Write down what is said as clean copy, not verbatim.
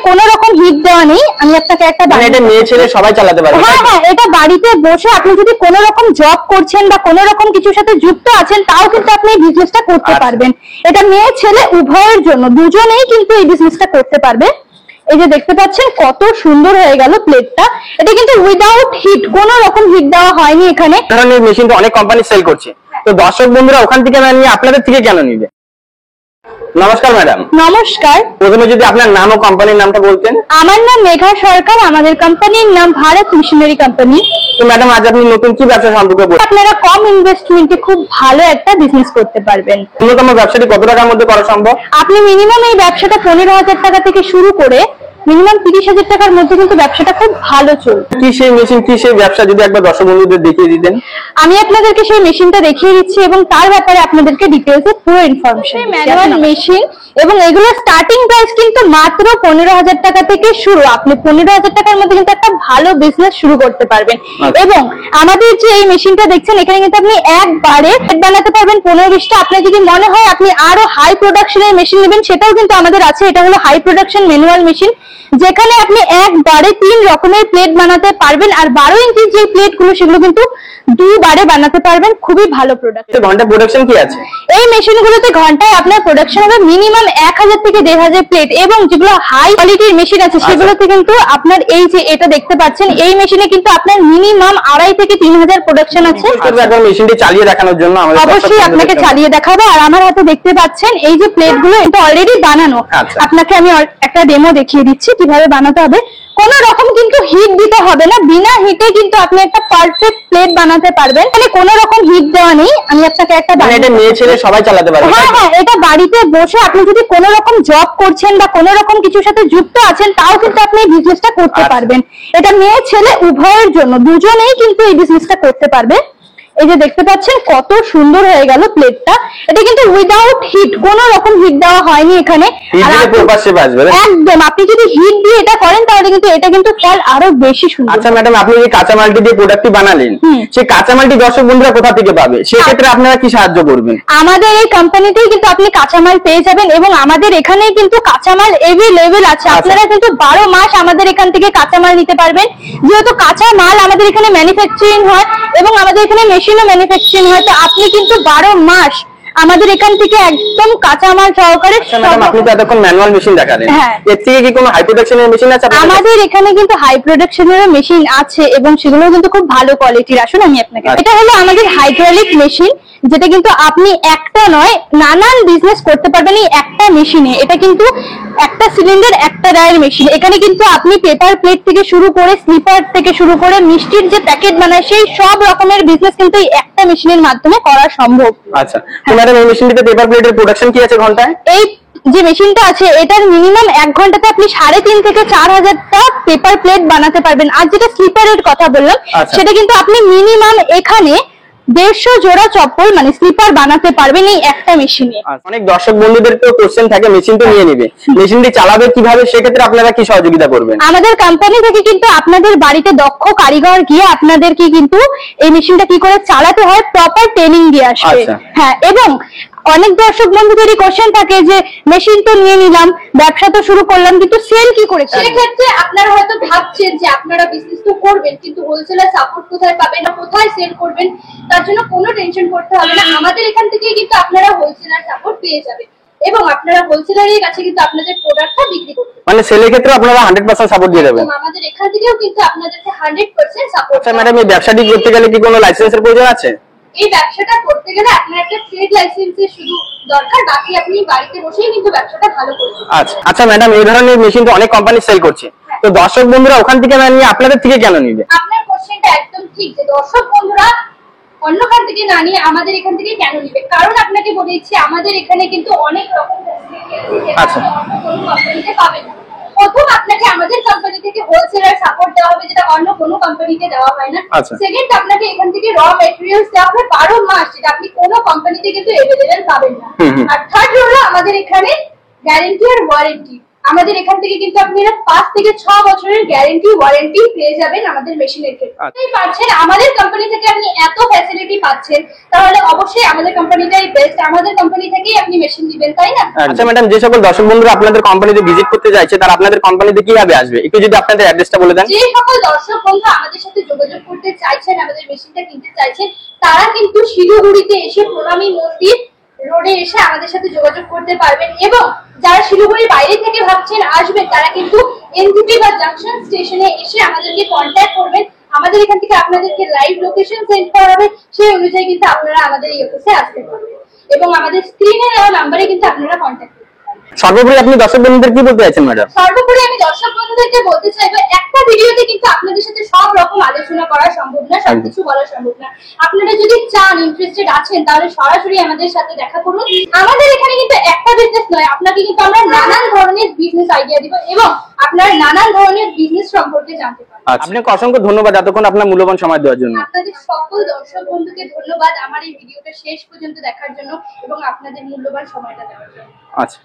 কোনো রকম হিট দেওয়া নেই। আমি আপনাকে একটা এটা মেয়ে ছেলে সবাই চালাতে পারবে। হ্যাঁ হ্যাঁ, এটা বাড়িতে বসে আপনি যদি কোনো রকম জব করছেন বা কোনো রকম কিছুর সাথে যুক্ত আছেন তাও কিন্তু আপনি এই বিজনেসটা করতে পারবেন। এটা মেয়ে ছেলে উভয়ের জন্য, দুজনেই কিন্তু এই বিজনেসটা করতে পারবে। এই যে দেখতে পাচ্ছেন কত সুন্দর হয়ে গেল প্লেটটা। এটা কিন্তু উইদাউট হিট, কোনো রকম হিট দেওয়া হয়নি এখানে। ধরনের মেশিন তো অনেক কোম্পানি সেল করছে, তো দর্শক বন্ধুরা ওখান থেকে না নিয়ে আপনাদের থেকে কেন নিবে? নমস্কার ম্যাডাম। নমস্কার। প্রথমে যদি আপনার নাম ও কোম্পানির নামটা বলতেন। আমার নাম মেঘা সরকার, আমাদের কোম্পানির নাম ভারত মিশনারি কোম্পানি। তো ম্যাডাম আজ আপনি নতুন কি ব্যবসা সম্পর্কে বলবেন? আপনারা কম ইনভেস্টমেন্টে খুব ভালো একটা বিজনেস করতে পারবেন। ন্যূনতম ব্যবসাটি কত টাকার মধ্যে করা সম্ভব? আপনি মিনিমাম এই ব্যবসাটা 15,000 টাকা থেকে শুরু করে মিনিমাম 30,000 টাকার মধ্যে কিন্তু ব্যবসাটা খুব ভালো চলবে। কি সেই মেশিন, কি সেই ব্যবসা, যদি একবার দর্শক বন্ধুদের দেখিয়ে দিতেন। আমি আপনাদেরকে সেই মেশিনটা দেখিয়ে দিচ্ছি এবং তার ব্যাপারে আপনাদেরকে ডিটেইলসে পুরো ইনফরমেশন। ম্যানুয়াল মেশিন এবং এগুলো স্টার্টিং প্রাইস কিন্তু মাত্র 15,000 টাকা থেকে শুরু। আপনি 15,000 টাকার মধ্যে কিন্তু একটা ভালো বিজনেস শুরু করতে পারবেন। এবং আমাদের যে এই মেশিনটা দেখছেন এখানে কিন্তু আপনি একবারে বানাতে পারবেন 15-20টা। আপনার যদি মনে হয় আপনি আরো হাই প্রোডাকশনের মেশিন নেবেন সেটাও কিন্তু আমাদের আছে। এটা হলো হাই প্রোডাকশন ম্যানুয়াল মেশিন, যেখানে আপনি একবারে 3 রকমের প্লেট বানাতে পারবেন। আর 12 ইঞ্চির যে প্লেট গুলো সেগুলো কিন্তু 2 বারে বানাতে পারবেন। খুবই ভালো প্রোডাক্ট। ঘন্টা প্রোডাকশন কি আছে? এই মেশিনগুলোতে ঘন্টায় আপনার প্রোডাকশন হবে মিনিমাম 1000 থেকে 1,500 প্লেট। এবং যেগুলো হাই কোয়ালিটির মেশিন আছে সেগুলোতে কিন্তু আপনার এই যে এটা দেখতে পাচ্ছেন এই মেশিনে কিন্তু আপনার মিনিমাম 2,500 থেকে 3,000 প্রোডাকশন আছে। এখন মেশিনটি চালিয়ে দেখানোর জন্য অবশ্যই আপনাকে চালিয়ে দেখাবো। আর আমার হাতে দেখতে পাচ্ছেন এই যে প্লেট গুলো এটা অলরেডি বানানো। আপনাকে আমি একটা ডেমো দেখিয়ে দিচ্ছি কিভাবে বানাতে হবে। কোন রকম কিন্তু হিট দিতে হবে না, বিনা হিটে কিন্তু আপনি একটা পারফেক্ট প্লেট বানাতে পারবেন। মানে কোন রকম হিট দেওয়া নেই। আমি আপনাকে একটা এটা মেয়ে ছেলে সবাই চালাতে পারবে। হ্যাঁ হ্যাঁ, এটা বাড়িতে বসে আপনি যদি কোনো রকম জব করছেন বা কোনো রকম কিছুর সাথে যুক্ত আছেন তাও কিন্তু আপনি এই বিজনেসটা করতে পারবেন। এটা মেয়ে ছেলে উভয়ের জন্য, দুজনেই কিন্তু এই বিজনেসটা করতে পারবে। এই যে দেখতে পাচ্ছেন কত সুন্দর হয়ে গেল প্লেটটা। এটা কিন্তু উইদাউট হিট, কোনো রকম হিট দেওয়া হয়নি এখানে। একদম আপনি যদি হিট দিয়ে এটা করেন তাহলে কিন্তু এটা কিন্তু ফল আরো বেশি সুন্দর। আচ্ছা ম্যাডাম, আপনি যে কাঁচামালটি দিয়ে প্রোডাক্টটি বানালেন সেই কাঁচামালটি দর্শক বন্ধুরা কোথা থেকে পাবে? সেক্ষেত্রে আপনারা কি সাহায্য করবেন? আমাদের এই কোম্পানিতেই কিন্তু আপনি কাঁচামাল পেয়ে যাবেন এবং আমাদের এখানেই কিন্তু কাঁচামাল এভেলেবেল আছে। আপনারা কিন্তু 12 মাস আমাদের এখান থেকে কাঁচামাল নিতে পারবেন। যেহেতু কাঁচামাল আমাদের এখানে ম্যানুফ্যাকচারিং হয় এবং আমাদের এখানে মেশিনও ম্যানুফ্যাকচারিং হয়, তো আপনি কিন্তু 12 মাস আমাদের এখান থেকে একদম কাঁচামাল সহকারে। আপনি তো এতক্ষণ ম্যানুয়াল মেশিন দেখালেন, এর থেকে কি কোনো হাই প্রোডাকশনের মেশিন আছে? আমাদের এখানে কিন্তু হাই প্রোডাকশনের মেশিন আছে এবং সেগুলো কিন্তু খুব ভালো কোয়ালিটির। আসুন আমি আপনাকে, এটা হলো আমাদের হাইড্রোলিক মেশিন, যেটা কিন্তু আপনি একটা নয় নানান বিজনেস করতে পারবেন এই একটা মেশিনে। এটা কিন্তু একটা সিলিন্ডার একটা রায়ের মেশিন। এখানে কিন্তু আপনি পেপার প্লেট থেকে শুরু করে স্লিপার থেকে শুরু করে মিষ্টির যে প্যাকেট বানায় সেই সব রকমের বিজনেস কিন্তু এই একটা মেশিনের মাধ্যমে করা সম্ভব। আচ্ছা ম্যাডাম, এই মেশিনটিতে পেপার প্লেটের প্রোডাকশন কি আছে ঘন্টায়? এই যে মেশিনটা আছে এটার মিনিমাম 1 ঘন্টাতে আপনি 3,500 থেকে 4,000টা পেপার প্লেট বানাতে পারবেন। আর যেটা স্লিপারের কথা বললাম সেটা কিন্তু আপনি মিনিমাম এখানে 150 জোড়া চপ্পল মানে স্লিপার বানাতে পারবেন এই একটা মেশিনে। অনেক দর্শক বন্ধুদের তো কোশ্চেন থাকে মেশিন তো নিয়ে নেবে, মেশিনটি চালাবে কিভাবে, সেক্ষেত্রে আপনারা কি সহযোগিতা করবেন? আমাদের কোম্পানি থেকে কিন্তু আপনাদের বাড়িতে দক্ষ কারিগর গিয়ে আপনাদেরকে কিন্তু এই মেশিনটা কি করে চালাতে হয় প্রপার ট্রেনিং দিয়ে আসবে। হ্যাঁ, এবং অনেক দর্শক বন্ধুদেরই কোশ্চেন থাকে যে মেশিন তো নিয়ে নিলাম, ব্যবসা তো শুরু করলাম, কিন্তু সেল কি করে? সেক্ষেত্রে আপনারা হয়তো ভাবছেন যে আপনারা বিজনেস তো করবেন কিন্তু হোলসেলার সাপোর্ট কোথায় পাবেন না কোথায় সেল করবেন, তার জন্য কোনো টেনশন করতে হবে না। আমাদের এখান থেকে কিন্তু আপনারা হোলসেলার সাপোর্ট পেয়ে যাবেন এবং আপনারা হোলসেলারের কাছে কিন্তু আপনাদের প্রোডাক্টটা বিক্রি করতে মানে সেলের ক্ষেত্রে আপনারা 100% সাপোর্ট দিয়ে দেবেন। আমাদের এখান থেকেও কিন্তু আপনাদেরকে 100% সাপোর্ট। আচ্ছা ম্যাডাম, এই ব্যবসাটি করতে গেলে কি কোনো লাইসেন্সের প্রয়োজন আছে? এই ব্যবসাটা করতে গেলে আপনার একটা ট্রেড লাইসেন্সের শুধু দরকার, বাকি আপনি বাড়িতে বসেই কিন্তু ব্যবসাটা ভালো করতে পারবেন। আচ্ছা আচ্ছা ম্যাডাম, এই ধরনের মেশিন তো অনেক কোম্পানি সেল করছে, তো দর্শক বন্ধুরা ওখান থেকে না নিয়ে আপনাদের থেকে কেন নিবে? আপনার কোশ্চেনটা একদম ঠিক যে দর্শক বন্ধুরা অন্য খান থেকে না নিয়ে আমাদের এখান থেকে কেন নিবে, কারণ আপনাকে বলেছি আমাদের এখানে কিন্তু অনেক রকম ফ্যাসিলিটি আছে যেটা আপনি অন্য কোনো কোম্পানিতে পাবেন না। প্রথম আপনাকে আমাদের কোম্পানি থেকে হোলসেলার সাপোর্ট দেওয়া হবে যেটা অন্য কোনো কোম্পানিতে দেওয়া হয় না। সেকেন্ড, আপনাকে এখান থেকে র ম্যাটেরিয়ালস দেওয়া হবে 12 মাস, যেটা আপনি কোনো কোম্পানিতে কিন্তু अवेलेबल পাবেন না। আর থার্ড হলো আমাদের এখানে গ্যারান্টি আর ওয়ারেন্টি। আমাদের এখান থেকে কিন্তু আপনারা 5 থেকে 6 বছরের গ্যারান্টি ওয়ারেন্টি পেয়ে যাবেন আমাদের মেশিনের ক্ষেত্রে। আপনি পাচ্ছেন আমাদের কোম্পানি থেকে, আপনি এত ফ্যাসিলিটি পাচ্ছেন, তাহলে অবশ্যই আমাদের কোম্পানিটাই বেস্ট। আমাদের কোম্পানি থেকেই আপনি মেশিন নেবেন, তাই না? আচ্ছা ম্যাডাম, যে সকল দর্শক বন্ধুরা আপনাদের কোম্পানিতে ভিজিট করতে চাইছে তারা আপনাদের কোম্পানিতে কিভাবে আসবে, একটু যদি আপনাদের অ্যাড্রেসটা বলে দেন। যে সকল দর্শক বন্ধু আমাদের সাথে যোগাযোগ করতে চাইছেন, আমাদের মেশিনটা কিনতে চাইছেন, তারা কিন্তু শিলিগুড়িতে এসে প্রণামী মন্দির রোডে এসে আমাদের সাথে যোগাযোগ করতে পারবেন। এবং যারা শিলিগুড়ির বাইরে থেকে ভাবছেন আসবেন, তারা কিন্তু এনজিপি বা জাংশন স্টেশনে এসে আমাদেরকে কন্ট্যাক্ট করবেন। আমাদের এখান থেকে আপনাদেরকে লাইভ লোকেশন সেন্ড করা হবে, সেই অনুযায়ী কিন্তু আপনারা আমাদের এই অফিসে আসতে পারবেন এবং আমাদের স্ক্রিনে দেওয়া নাম্বারে কিন্তু আপনারা কন্ট্যাক্ট করতে পারবেন। সর্বোপরি আপনি দর্শক বন্ধুদের কি বলতে চাইছেন ম্যাডাম? সর্বোপরি আমি দর্শক বন্ধুদেরকে বলতে চাইবো, একটা ভিডিওতে কিন্তু আপনাদের সাথে সব রকম আলোচনা করা সম্ভব না, সবকিছু বলা সম্ভব না। আপনারা যদি চান, ইন্টারেস্টেড আছেন, তাহলে সরাসরি আমাদের সাথে দেখা করুন। আমাদের এখানে কিন্তু একটা বিজনেস নয়, আপনাকে কিন্তু আমরা নানান ধরনের বিজনেস আইডিয়া দিব এবং আপনারা নানান ধরনের বিজনেস সম্পর্কে জানতে পারবেন। আপনাকে অসংখ্য ধন্যবাদ এতক্ষণ আপনার মূল্যবান সময় দেওয়ার জন্য। আপনাদের সকল দর্শক বন্ধুকে ধন্যবাদ আমার এই ভিডিওটা শেষ পর্যন্ত দেখার জন্য এবং আপনাদের মূল্যবান সময়টা দেওয়ার জন্য। আচ্ছা।